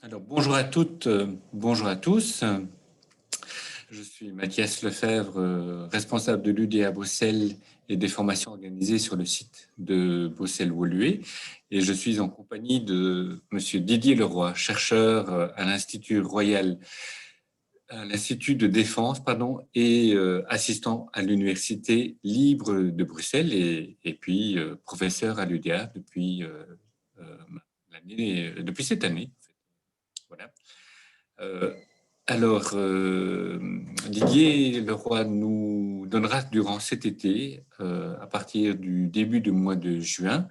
Alors, bonjour à toutes, bonjour à tous. Je suis Mathias Lefebvre, responsable de l'UDA Bruxelles et des formations organisées sur le site de Bruxelles-Woluwe. Et je suis en compagnie de Monsieur Didier Leroy, chercheur à l'Institut de défense, et assistant à l'Université libre de Bruxelles et puis professeur à l'UDA euh, depuis cette année. Voilà. Euh, Didier Leroy nous donnera durant cet été, à partir du début du mois de juin,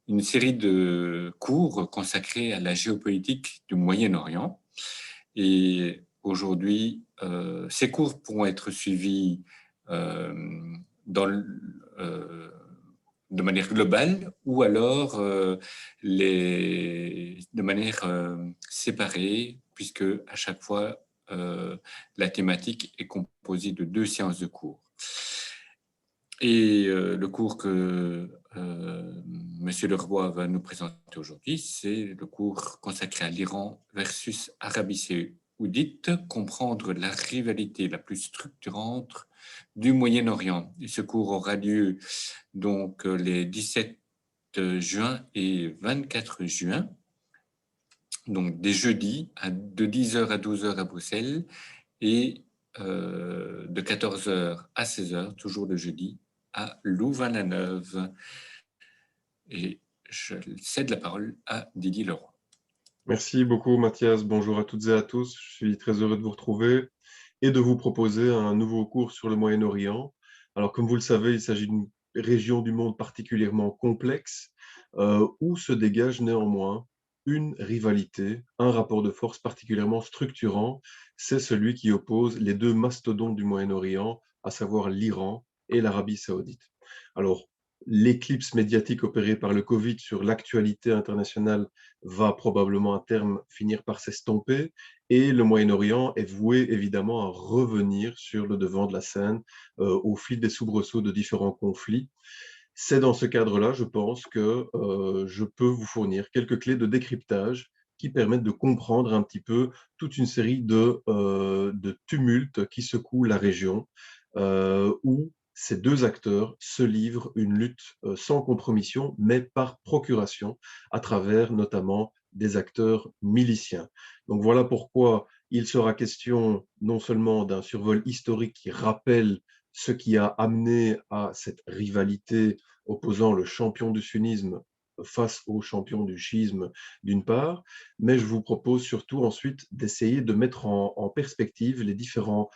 une série de cours consacrés à la géopolitique du Moyen-Orient. Et aujourd'hui, ces cours pourront être suivis euh, dans le, euh, de manière globale ou alors de manière séparée, puisque à chaque fois, la thématique est composée de 2 séances de cours. Et le cours que Monsieur Leroy va nous présenter aujourd'hui, c'est le cours consacré à l'Iran versus Arabie Saoudite, comprendre la rivalité la plus structurante du Moyen-Orient. Et ce cours aura lieu donc les 17 juin et 24 juin, donc des jeudis de 10h à 12h à Bruxelles et de 14h à 16h, toujours le jeudi, à Louvain-la-Neuve. Et je cède la parole à Didier Leroy. Merci beaucoup Mathias, bonjour à toutes et à tous. Je suis très heureux de vous retrouver et de vous proposer un nouveau cours sur le Moyen-Orient. Alors comme vous le savez, il s'agit d'une région du monde particulièrement complexe où se dégage néanmoins une rivalité, un rapport de force particulièrement structurant. C'est celui qui oppose les deux mastodontes du Moyen-Orient, à savoir l'Iran et l'Arabie saoudite. Alors, l'éclipse médiatique opérée par le Covid sur l'actualité internationale va probablement à terme finir par s'estomper et le Moyen-Orient est voué évidemment à revenir sur le devant de la scène au fil des soubresauts de différents conflits. C'est dans ce cadre-là, je pense, que je peux vous fournir quelques clés de décryptage qui permettent de comprendre un petit peu toute une série de tumultes qui secouent la région, où ces deux acteurs se livrent une lutte sans compromission, mais par procuration, à travers notamment des acteurs miliciens. Donc voilà pourquoi il sera question non seulement d'un survol historique qui rappelle ce qui a amené à cette rivalité opposant le champion du sunnisme face au champion du chiisme d'une part, mais je vous propose surtout ensuite d'essayer de mettre en perspective les différents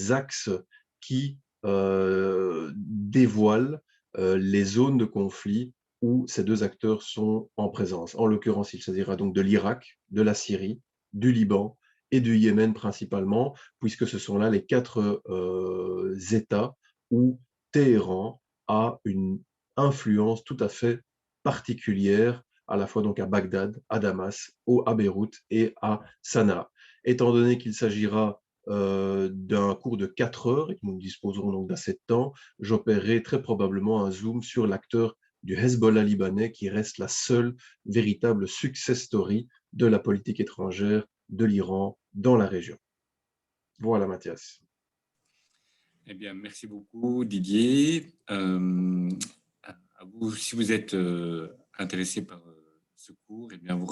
axes qui dévoilent les zones de conflit où ces deux acteurs sont en présence. En l'occurrence, il s'agira donc de l'Irak, de la Syrie, du Liban et du Yémen principalement, puisque ce sont là les quatre États où Téhéran a une influence tout à fait particulière, à la fois donc à Bagdad, à Damas, à Beyrouth et à Sanaa. Étant donné qu'il s'agira d'un cours de 4 heures et que nous disposerons donc d'assez de temps, j'opérerai très probablement un zoom sur l'acteur du Hezbollah libanais qui reste la seule véritable success story de la politique étrangère de l'Iran dans la région. Voilà Mathias. Eh bien, merci beaucoup, Didier. À vous, si vous êtes intéressé par ce cours, eh bien, vous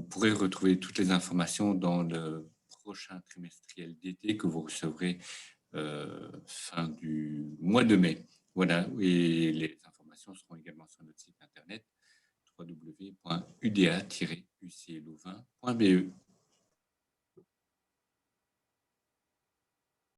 pourrez retrouver toutes les informations dans le prochain trimestriel d'été que vous recevrez fin du mois de mai. Voilà, et les informations seront également sur notre site internet www.uda-uclouvain.be.